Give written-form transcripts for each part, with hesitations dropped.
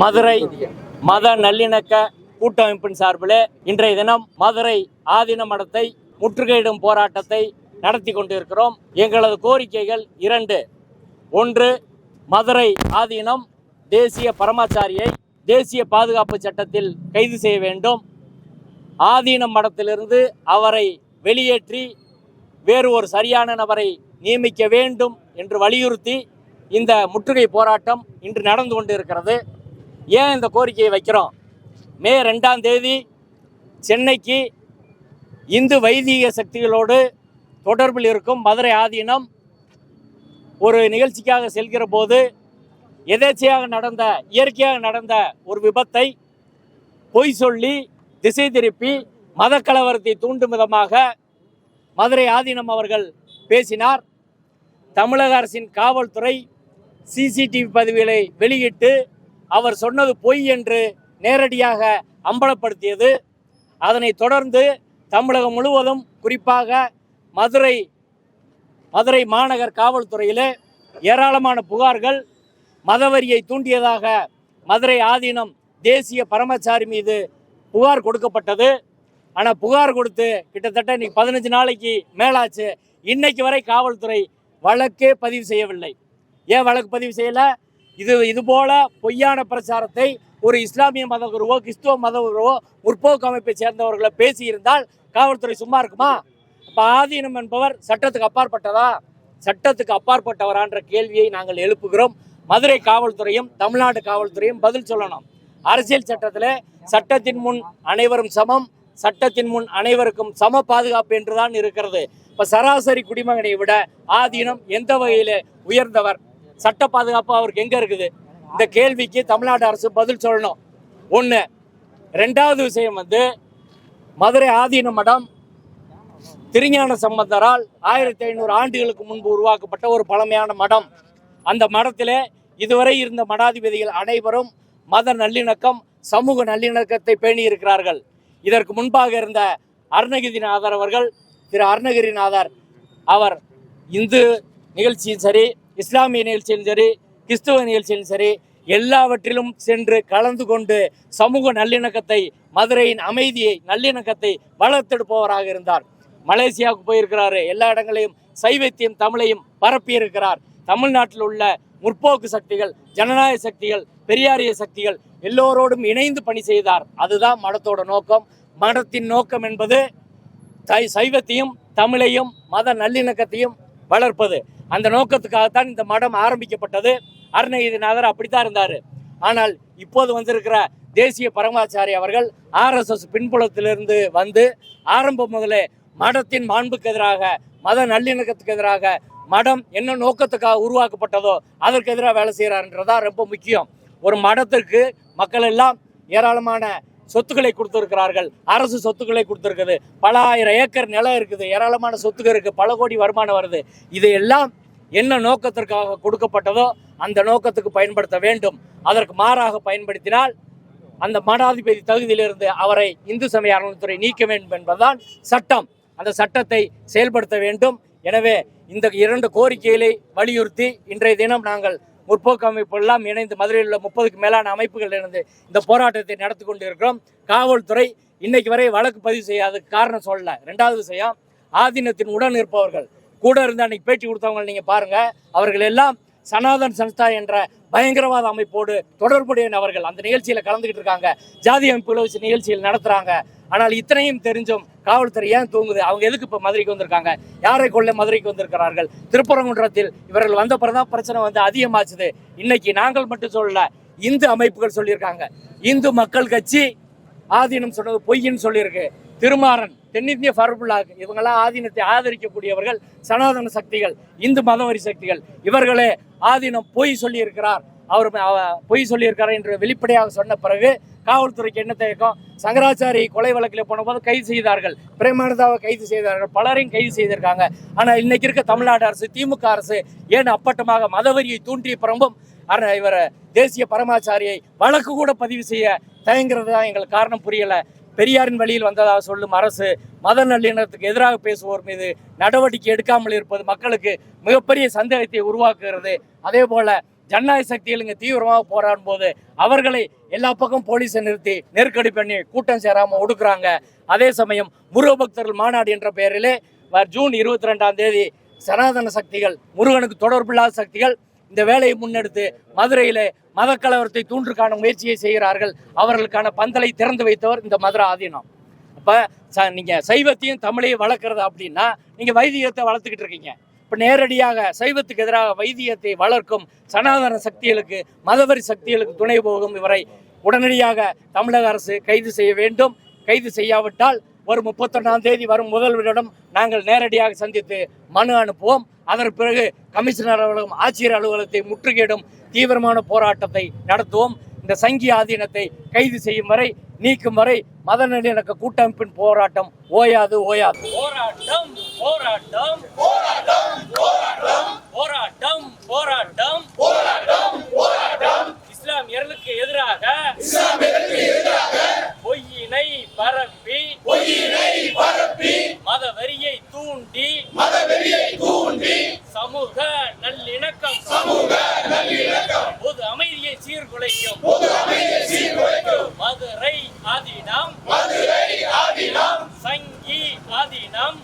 மதுரை மத நல்லிணக்க கூட்டமைப்பின் சார்பில் இன்றைய தினம் மதுரை ஆதீன மடத்தை முற்றுகையிடும் போராட்டத்தை நடத்தி கொண்டிருக்கிறோம். எங்களது கோரிக்கைகள் இரண்டு. ஒன்று, மதுரை ஆதீனம் தேசிய பரமாச்சாரியை தேசிய பாதுகாப்பு சட்டத்தில் கைது செய்ய வேண்டும். ஆதீன மடத்திலிருந்து அவரை வெளியேற்றி வேறு ஒரு சரியான நபரை நியமிக்க வேண்டும் என்று வலியுறுத்தி இந்த முற்றுகை போராட்டம் இன்று நடந்து கொண்டிருக்கிறது. ஏன் இந்த கோரிக்கையை வைக்கிறோம்? மே 2ஆம் தேதி சென்னைக்கு இந்து வைதிக சக்திகளோடு தொடர்பில் இருக்கும் மதுரை ஆதீனம் ஒரு நிகழ்ச்சிக்காக செல்கிற போது இயற்கையாக நடந்த ஒரு விபத்தை பொய் சொல்லி திசை திருப்பி மத கலவரத்தை தூண்டும் விதமாக மதுரை ஆதீனம் அவர்கள் பேசினார். தமிழக அரசின் காவல்துறை சிசிடிவி பதிவுகளை வெளியிட்டு அவர் சொன்னது பொய் என்று நேரடியாக அம்பலப்படுத்தியது. அதனை தொடர்ந்து தமிழகம் முழுவதும், குறிப்பாக மதுரை மாநகர் காவல்துறையிலே ஏராளமான புகார்கள் மதவரியை தூண்டியதாக மதுரை ஆதீனம் தேசிய பரமச்சாரி மீது புகார் கொடுக்கப்பட்டது. ஆனால் புகார் கொடுத்து கிட்டத்தட்ட இன்னைக்கு 15 நாளைக்கு மேலாச்சு. இன்னைக்கு வரை காவல்துறை வழக்கே பதிவு செய்யவில்லை. ஏன் வழக்கு பதிவு செய்யலை? இதுபோல பொய்யான பிரச்சாரத்தை ஒரு இஸ்லாமிய மத குருவோ கிறிஸ்துவ மத குருவோ முற்போக்கு அமைப்பை சேர்ந்தவர்களை பேசியிருந்தால் காவல்துறை சும்மா இருக்குமா? அப்போ ஆதீனம் என்பவர் சட்டத்துக்கு அப்பாற்பட்டதா? சட்டத்துக்கு அப்பாற்பட்டவரான்ற கேள்வியை நாங்கள் எழுப்புகிறோம். மதுரை காவல்துறையும் தமிழ்நாடு காவல்துறையும் பதில் சொல்லணும். அரசியல் சட்டத்தில் சட்டத்தின் முன் அனைவரும் சமம், சட்டத்தின் முன் அனைவருக்கும் சம பாதுகாப்பு என்றுதான் இருக்கிறது. இப்போ சராசரி குடிமகனை விட ஆதீனம் எந்த வகையில் உயர்ந்தவர்? சட்ட பாதுகாப்பு அவருக்கு எங்கே இருக்குது? இந்த கேள்விக்கு தமிழ்நாடு அரசு பதில் சொல்லணும். ஒன்று. ரெண்டாவது விஷயம் மதுரை ஆதீன மடம் திருஞான சம்பந்தரால் 1500 ஆண்டுகளுக்கு முன்பு உருவாக்கப்பட்ட ஒரு பழமையான மடம். அந்த மடத்தில் இதுவரை இருந்த மடாதிபதிகள் அனைவரும் மத நல்லிணக்கம், சமூக நல்லிணக்கத்தை பேணி இருக்கிறார்கள். இதற்கு முன்பாக இருந்த அருணகிரிநாதர் அவர்கள், திரு அருணகிரிநாதர், அவர் இந்து நிகழ்ச்சியும் சரி, இஸ்லாமிய நிகழ்ச்சியும் சரி, கிறிஸ்துவ நிகழ்ச்சியும் சரி, எல்லாவற்றிலும் சென்று கலந்து கொண்டு சமூக நல்லிணக்கத்தை, மதுரையின் அமைதியை, நல்லிணக்கத்தை வளர்த்தெடுப்பவராக இருந்தார். மலேசியாவுக்கு போயிருக்கிறாரு. எல்லா இடங்களையும் சைவத்தையும் தமிழையும் பரப்பி இருக்கிறார். தமிழ்நாட்டில் உள்ள முற்போக்கு சக்திகள், ஜனநாயக சக்திகள், பெரியாரிய சக்திகள் எல்லோரோடும் இணைந்து பணி செய்தார். அதுதான் மடத்தோட நோக்கம். மடத்தின் நோக்கம் என்பது சைவத்தையும் தமிழையும் மத நல்லிணக்கத்தையும் வளர்ப்பது. அந்த நோக்கத்துக்காகத்தான் இந்த மடம் ஆரம்பிக்கப்பட்டது. அருணகிரிநாதர் அப்படித்தான் இருந்தார். ஆனால் இப்போது வந்திருக்கிற தேசிய பரமாச்சாரி அவர்கள் RSS பின்புலத்திலிருந்து ஆரம்பம் முதலே மடத்தின் மாண்புக்கு எதிராக, மத நல்லிணக்கத்துக்கு எதிராக, மடம் என்ன நோக்கத்துக்காக உருவாக்கப்பட்டதோ அதற்கு எதிராக வேலை செய்கிறார்ன்றதா ரொம்ப முக்கியம். ஒரு மடத்திற்கு மக்கள் எல்லாம் ஏராளமான சொத்துக்களை கொடுத்துருக்கிறார்கள். அரசு சொத்துக்களை கொடுத்துருக்குது. பல ஆயிரம் ஏக்கர் நிலம் இருக்குது. ஏராளமான சொத்துக்கள் இருக்குது. பல கோடி வருமானம் வருது. இதையெல்லாம் என்ன நோக்கத்திற்காக கொடுக்கப்பட்டதோ அந்த நோக்கத்துக்கு பயன்படுத்த வேண்டும். அதற்கு மாறாக பயன்படுத்தினால் அந்த மடாதிபதி தகுதியிலிருந்து அவரை இந்து சமய அறநிலையத்துறை நீக்க வேண்டும் என்பதுதான் சட்டம். அந்த சட்டத்தை செயல்படுத்த வேண்டும். எனவே இந்த 2 கோரிக்கைகளை வலியுறுத்தி இன்றைய தினம் நாங்கள் முற்போக்கு அமைப்பு எல்லாம் இணைந்து மதுரையில் உள்ள 30க்கு மேலான அமைப்புகள் இணைந்து இந்த போராட்டத்தை நடத்தி கொண்டு இருக்கிறோம். காவல்துறை இன்னைக்கு வரை வழக்கு பதிவு செய்யாததுக்கு காரணம் சொல்லல. 2வது விஷயம், ஆதீனத்தின் உடன் இருப்பவர்கள் கூட இருந்து அன்னைக்கு பேட்டி கொடுத்தவங்க நீங்கள் பாருங்க, அவர்கள் எல்லாம் சனாதன் சன்ஸ்தா என்ற பயங்கரவாத அமைப்போடு தொடர்புடைய நபர்கள். அந்த நிகழ்ச்சியில் கலந்துக்கிட்டு இருக்காங்க. ஜாதி அமைப்புகளை வச்சு நிகழ்ச்சிகள் நடத்துகிறாங்க. ஆனால் இத்தனையும் தெரிஞ்சும் காவல்துறை ஏன் தூங்குது? அவங்க எதுக்கு இப்போ மதுரைக்கு வந்திருக்காங்க? யாரை கொள்ள மதுரைக்கு வந்திருக்கிறார்கள்? திருப்பரங்குன்றத்தில் இவர்கள் வந்த பிறகுதான் பிரச்சனை அதிகமாச்சுது. இன்னைக்கு நாங்கள் மட்டும் சொல்லல, இந்து அமைப்புகள் சொல்லியிருக்காங்க. இந்து மக்கள் கட்சி ஆதீனம் சொன்னது பொய்ன்னு சொல்லியிருக்கு. திருமாறன், தென்னிந்திய ஃபர்புல்லாக், இவங்கெல்லாம் ஆதீனத்தை ஆதரிக்கக்கூடியவர்கள், சனாதன சக்திகள், இந்து மதவரி சக்திகள். இவர்களே ஆதீனம் பொய் சொல்லியிருக்கிறார், அவர் பொய் சொல்லியிருக்கார் என்று வெளிப்படையாக சொன்ன பிறகு காவல்துறைக்கு என்ன தயக்கம்? சங்கராச்சாரி கொலை வழக்கில் போன போது கைது செய்தார்கள், பிரேமானந்தாவை கைது செய்தார்கள், பலரையும் கைது செய்திருக்காங்க. ஆனால் இன்னைக்கு இருக்க தமிழ்நாடு அரசு, திமுக அரசு ஏன் அப்பட்டமாக மதவரியை தூண்டிய பிறம்பும் இவர் தேசிய பரமாச்சாரியை வழக்கு கூட பதிவு செய்ய தயங்கிறது தான் எங்களுக்கு காரணம் புரியலை. பெரியாரின் வழியில் வந்ததாக சொல்லும் அரசு மத நல்லிணக்கத்துக்கு எதிராக பேசுவோர் மீது நடவடிக்கை எடுக்காமல் இருப்பது மக்களுக்கு மிகப்பெரிய சந்தேகத்தை உருவாக்குகிறது. அதே போல ஜனநாயக சக்திகள் இங்கே தீவிரமாக போராடும் போது அவர்களை எல்லா பக்கம் போலீஸை நிறுத்தி நெருக்கடி பண்ணி கூட்டம் சேராமல் ஒடுக்குறாங்க. அதே சமயம் முருக பக்தர்கள் மாநாடு என்ற பெயரிலே ஜூன் 22 சனாதன சக்திகள், முருகனுக்கு தொடர்பில்லாத சக்திகள் இந்த வேலையை முன்னெடுத்து மதுரையிலே மதக்கலவரத்தை தூண்டுக்கான முயற்சியை செய்கிறார்கள். அவர்களுக்கான பந்தலை திறந்து வைத்தவர் இந்த மதுரை ஆதீனம். அப்போ நீங்கள் சைவத்தையும் தமிழையும் வளர்க்குறது அப்படின்னா நீங்கள் வைதிகத்தை வளர்த்துக்கிட்டு இருக்கீங்க. இப்போ நேரடியாக சைவத்துக்கு எதிராக வைதிகத்தை வளர்க்கும் சனாதன சக்திகளுக்கு, மதவெறி சக்திகளுக்கு துணை போகும் இவரை உடனடியாக தமிழக அரசு கைது செய்ய வேண்டும். கைது செய்யாவிட்டால் வரும் 31 வரும் முதல்வரிடம் நாங்கள் நேரடியாக சந்தித்து மனு அனுப்புவோம். அதற்கு பிறகு கமிஷனர் அலுவலகம், ஆட்சியர் அலுவலகத்தை முற்றுகையிடும் தீவிரமான போராட்டத்தை நடத்துவோம். இந்த சங்கி ஆதீனத்தை கைது செய்யும் வரை, நீக்கும் வரை மத நல்லிணக்க கூட்டமைப்பின் போராட்டம் ஓயாது ஓயாது. போராட்டம் போராட்டம் போராட்டம் போராட்டம் போராட்டம் போராட்டம் போராட்டம் இஸ்லாமியர்களுக்கு எதிராக பொய்யினை பரப்பி மதவெறியை தூண்டி சமூக நல்லிணக்கம் பொது அமைதியை சீர்குலைக்கும் மதுரை ஆதீனம் சங்கி ஆதீனம்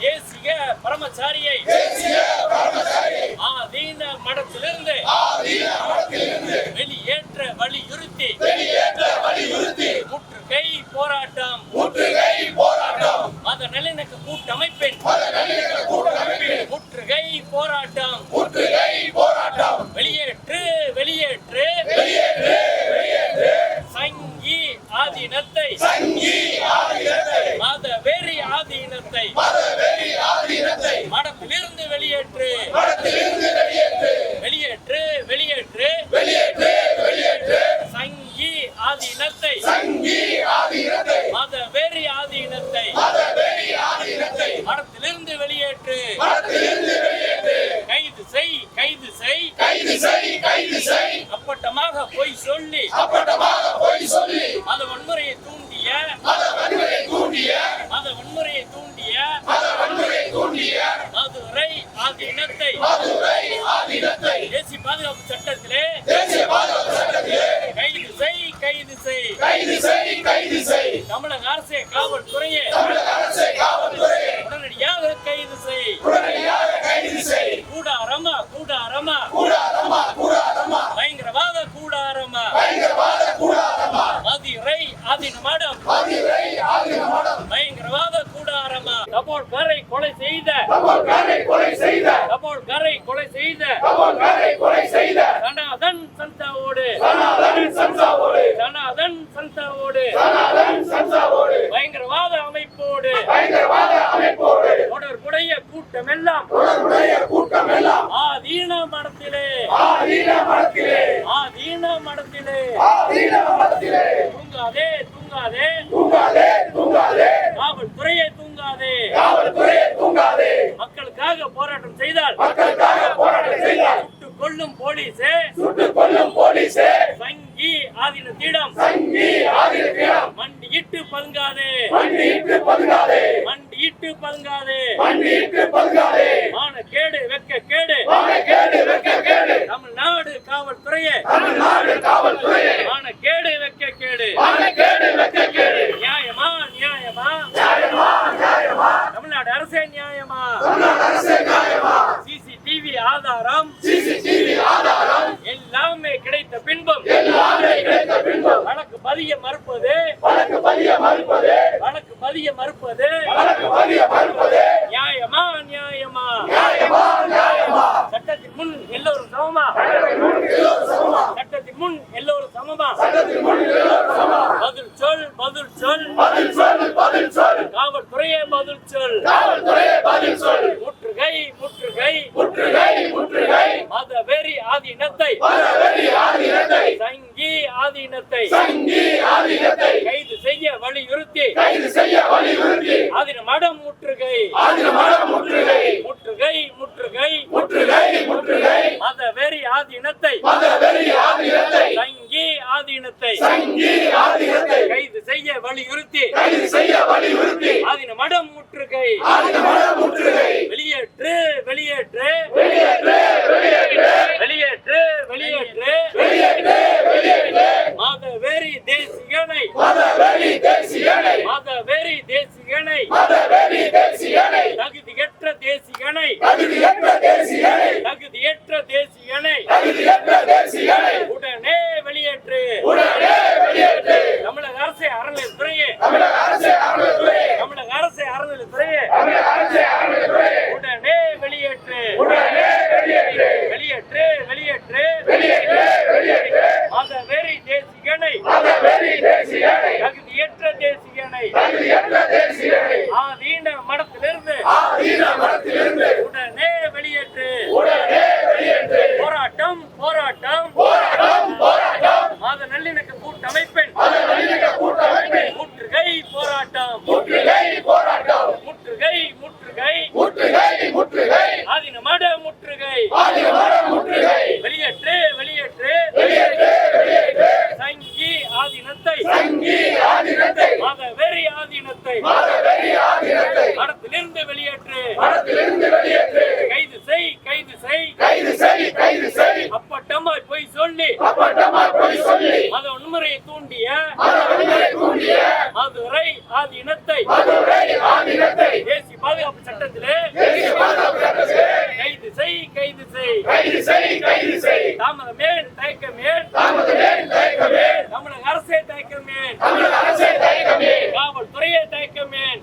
தேசிய பரமச்சாரியை ஆதீன மடத்திலிருந்து வெளியேற்ற வலியுறுத்தி முற்றுகை போராட்டம் மத நல்லிணக்க கூட்டமைப்பின் முற்றுகை போராட்டம் வெளியேற்று சங்கி ஆதீனத்தை மதவெறி ஆதீனத்தை மடத்திலிருந்து வெளியேற்று சங்கி ஆதீனத்தை மதவெறி ஆதீனத்தை மடத்திலிருந்து வெளியேற்று. கைது செய் அப்பட்டமாக பொய் சொல்லி மத வன்முறையை தூண்டிய மதுரை ஆதீனத்தை தேசிய பாதுகாப்பு சட்டத்திலே கைது செய். தமிழக அரசே, காவல்துறையே உடனடியாக கைது செய். கூடாரமா பயங்கரவாத கூடாரமா மதுரை ஆதீன மடம் பயங்கரவாத கூடாரமா தபோல்காரை கொலை செய்த சனாதன் சந்தாவோடு பயங்கரவாத அமைப்போடு தொடர்புடைய கூட்டமெல்லாம் ஆதீன மடத்திலே தூங்காதே காவல்துறையே தூங்காதே மக்களுக்காக போராட்டம் செய்தால் சுட்டுக் கொள்ளும் போலீஸே சங்கி ஆதீனத்திடம் மண்டியிட்டு பதுங்காதே மானக்கேடு வெட்கக்கேடு தமிழ்நாடு காவல்துறையே மானக்கேடு வெட்கக்கேடு நியாயமா தமிழ்நாடு அரசே நியாயமா சிசிடிவி ஆதாரம் எல்லாமே கிடைத்த பின்பும் வழக்கு பதிய மறுப்பது நியாயமா சட்டத்தின் முன் எல்லோரும் சமமா பதில் சொல் காவல்துறையே பதில் சொல் முற்றுகை மதவெறி ஆதீனத்தை சங்கி ஆதீனத்தை கைது செய்ய வலியுறுத்தி ஆதீன மடம் முற்றுகை மதவெறி ஆதீனத்தை சங்கி ஆதீனத்தை தகுதியற்ற தேசியனை உடனே வெளியேற்று. தமிழக அரசு அறநிலையத்துறையே உடனே வெளியேற்று. மதவெறி தேசியனை தகுதியற்ற தேசியனை ஆதீன மடத்திலிருந்து உடனே வெளியேற்று. போராட்டம் மத நல்லிணக்க கூட்டமைப்பின் முற்றுகை போராட்டம். முற்றுகை ஆதீன மட முற்றுகை. வெளியேற்று சங்கி ஆதீனத்தை மதவெறி ஆதீனத்தை மடத்திலிருந்து வெளியேற்று. கைது செய் அப்பட்டமாய் பொய் சொல்லி மத வன்முறையை தூண்டிய மதுரை ஆதீனத்தை தேசிய பாதுகாப்பு சட்டத்திலே கைது செய். தாமதமேன் தயக்கமேன் தமிழக அரசே தயக்கமேன் காவல்துறையே தயக்கமேன்